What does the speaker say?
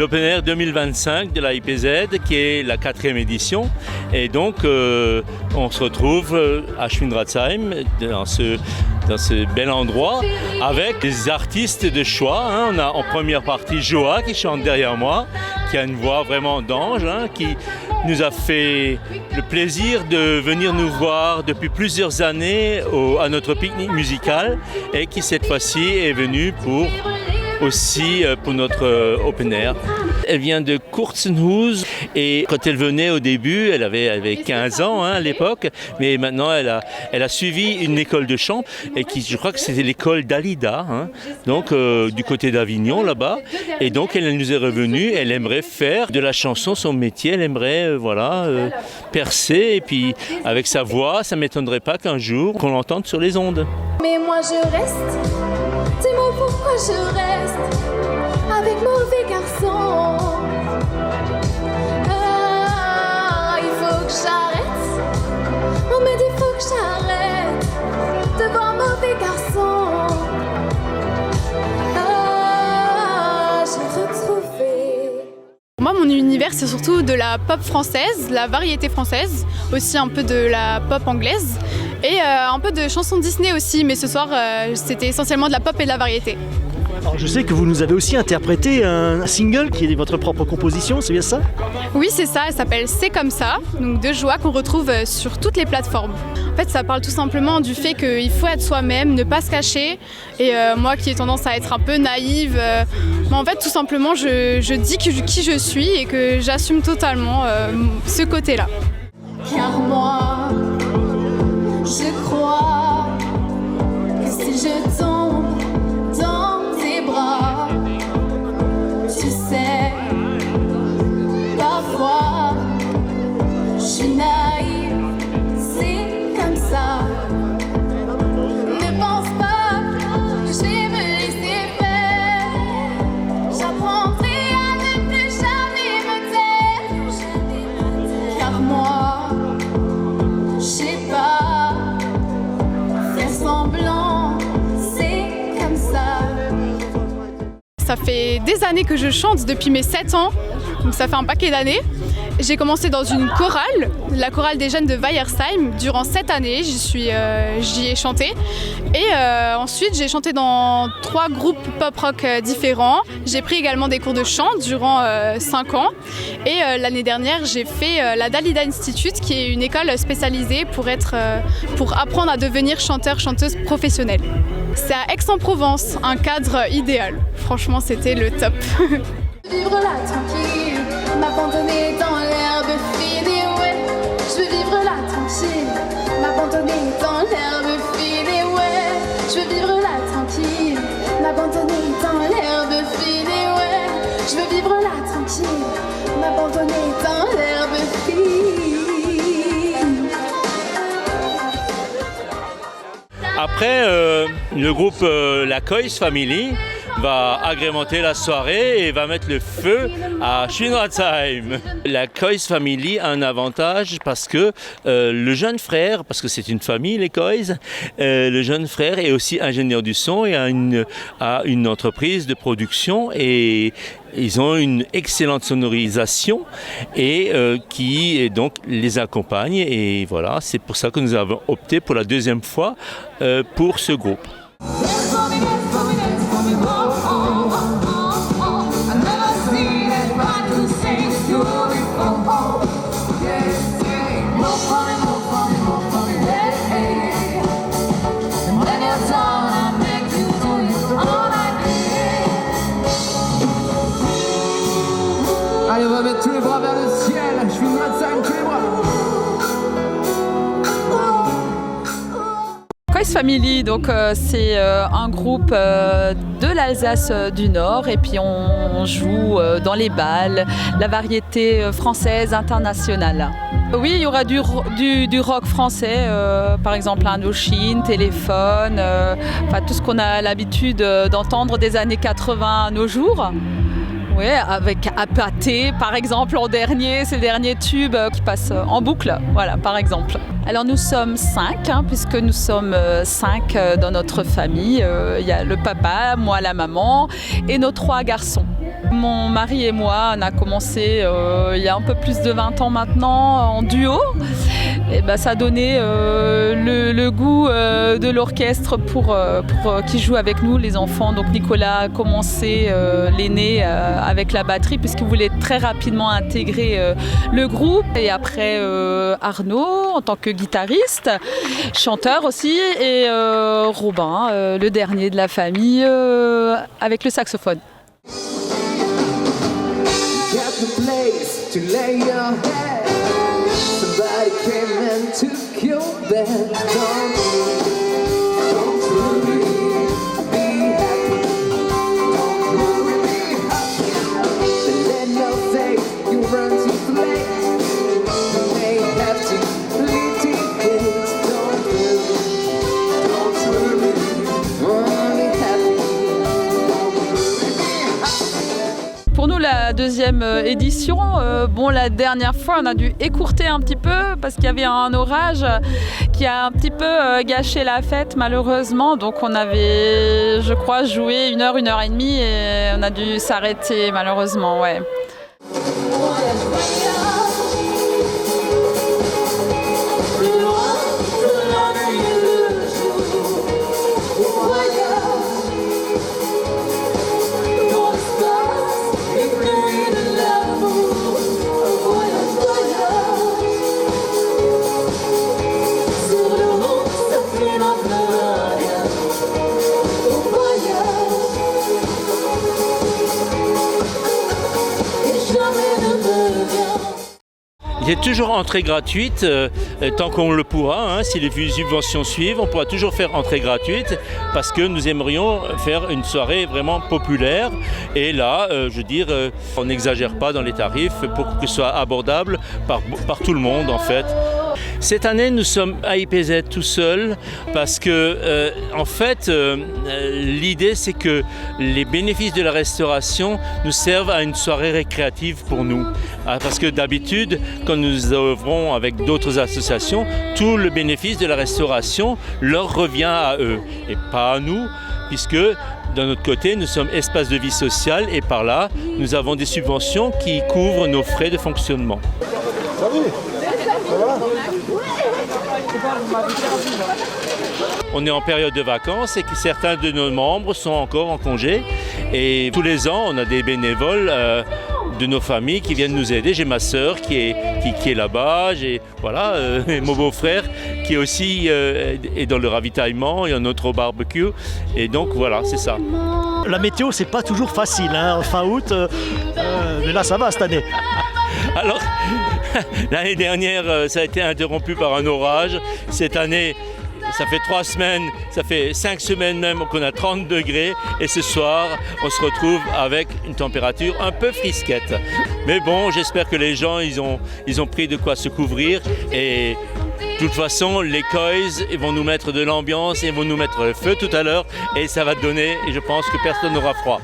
l'Open Air 2025 de la IPZ, qui est la 4e édition. Et donc, on se retrouve à Schwindratzheim, dans ce bel endroit, avec des artistes de choix. On a en première partie Joa qui chante derrière moi, qui a une voix vraiment d'ange, qui nous a fait le plaisir de venir nous voir depuis plusieurs années à notre pique-nique musical et qui cette fois-ci est venue pour notre open air. Elle vient de Kurzenhus et quand elle venait au début, elle avait 15 ans à l'époque, mais maintenant elle a suivi une école de chant et je crois que c'était l'école d'Alida, donc du côté d'Avignon là-bas. Et donc elle nous est revenue, elle aimerait faire de la chanson son métier, elle aimerait percer et puis avec sa voix, ça ne m'étonnerait pas qu'un jour qu'on l'entende sur les ondes. Mais moi je reste, dis-moi pourquoi je reste avec mauvais garçon. Il faut que j'arrête, on me dit faut que j'arrête de voir mauvais garçon. J'ai retrouvé. Moi, mon univers, c'est surtout de la pop française, la variété française, aussi un peu de la pop anglaise et un peu de chansons Disney aussi, mais ce soir, c'était essentiellement de la pop et de la variété. Alors, je sais que vous nous avez aussi interprété un single qui est votre propre composition, c'est bien ça ? Oui, c'est ça, elle s'appelle C'est comme ça, donc de Joa qu'on retrouve sur toutes les plateformes. En fait, ça parle tout simplement du fait qu'il faut être soi-même, ne pas se cacher. Et moi qui ai tendance à être un peu naïve, mais en fait, tout simplement, je dis qui je suis et que j'assume totalement ce côté-là. Car moi, je crois que si je tombe dans tes bras, tu sais, parfois, je suis naïve, c'est comme ça. Ne pense pas que je vais me laisser faire. J'apprendrai à ne plus jamais me taire. Car moi, je sais pas faire semblant, c'est comme ça. Ça fait des années que je chante, depuis mes 7 ans, donc ça fait un paquet d'années. J'ai commencé dans une chorale, la chorale des jeunes de Weiersheim. Durant 7 années, j'y ai chanté. Et ensuite, j'ai chanté dans 3 groupes pop-rock différents. J'ai pris également des cours de chant durant 5 ans. Et l'année dernière, j'ai fait la Dalida Institute, qui est une école spécialisée pour apprendre à devenir chanteur-chanteuse professionnelle. C'est à Aix-en-Provence, un cadre idéal. Franchement, c'était le top. Vivre là tranquille, m'abandonner dans l'herbe filée, ouais. Je veux vivre là tranquille, m'abandonner dans l'herbe filée, ouais. Je veux vivre là tranquille, m'abandonner dans l'herbe filée, ouais. Je veux vivre là tranquille, m'abandonner dans l'herbe filée. Après, le groupe La Kois Family va agrémenter la soirée et va mettre le feu à Schwindratzheim. La Kois Family a un avantage parce que le jeune frère, parce que c'est une famille les Kois, le jeune frère est aussi ingénieur du son et a une entreprise de production et ils ont une excellente sonorisation et qui donc les accompagne et voilà, c'est pour ça que nous avons opté pour la 2e fois pour ce groupe. Allez, on va mettre tous les bras vers le ciel. Je suis Schwindratzheim, tous les bras. Kois Family, donc c'est un groupe de l'Alsace du Nord et puis on joue dans les bals, la variété française internationale. Oui, il y aura du rock français, par exemple Indochine, Téléphone, tout ce qu'on a l'habitude d'entendre des années 80 à nos jours. Oui, avec Apathé, par exemple, c'est le dernier tube qui passe en boucle, voilà, par exemple. Alors nous sommes 5, puisque nous sommes 5 dans notre famille. Il y a le papa, moi, la maman et nos 3 garçons. Mon mari et moi, on a commencé il y a un peu plus de 20 ans maintenant en duo. Et ça a donné le goût de l'orchestre pour qui joue avec nous, les enfants. Donc Nicolas a commencé, l'aîné, avec la batterie puisqu'il voulait très rapidement intégrer le groupe. Et après Arnaud en tant que guitariste, chanteur aussi, et Robin, le dernier de la famille, avec le saxophone. Somebody came and took your bed. Don't worry, be happy. Don't worry, be happy. The landlord say you run too late. You may have to leave today. Don't worry, only happy. Don't worry, be happy. Pour nous, la deuxième édition, la dernière fois, on a dû écourter un petit peu parce qu'il y avait un orage qui a un petit peu gâché la fête, malheureusement. Donc on avait, je crois, joué 1 heure, 1 heure et demie et on a dû s'arrêter, malheureusement, ouais. Il y a toujours entrée gratuite, tant qu'on le pourra, hein, si les subventions suivent, on pourra toujours faire entrée gratuite parce que nous aimerions faire une soirée vraiment populaire. Et là, on n'exagère pas dans les tarifs pour que ce soit abordable par tout le monde en fait. Cette année, nous sommes à IPZ tout seuls parce que, l'idée c'est que les bénéfices de la restauration nous servent à une soirée récréative pour nous. Parce que d'habitude, quand nous œuvrons avec d'autres associations, tout le bénéfice de la restauration leur revient à eux et pas à nous, puisque d'un autre côté, nous sommes espace de vie sociale et par là, nous avons des subventions qui couvrent nos frais de fonctionnement. On est en période de vacances et que certains de nos membres sont encore en congé. Et tous les ans, on a des bénévoles de nos familles qui viennent nous aider. J'ai ma sœur qui est là-bas, j'ai mon beau-frère qui est aussi est dans le ravitaillement et un autre au barbecue. Et donc voilà, c'est ça. La météo, c'est pas toujours facile, hein, fin août, mais là ça va cette année. Alors, l'année dernière, ça a été interrompu par un orage. Cette année, ça fait 3 semaines, ça fait 5 semaines même qu'on a 30 degrés. Et ce soir, on se retrouve avec une température un peu frisquette. Mais bon, j'espère que les gens, ils ont pris de quoi se couvrir. Et de toute façon, les Kois vont nous mettre de l'ambiance et vont nous mettre le feu tout à l'heure. Et ça va donner, et je pense que personne n'aura froid.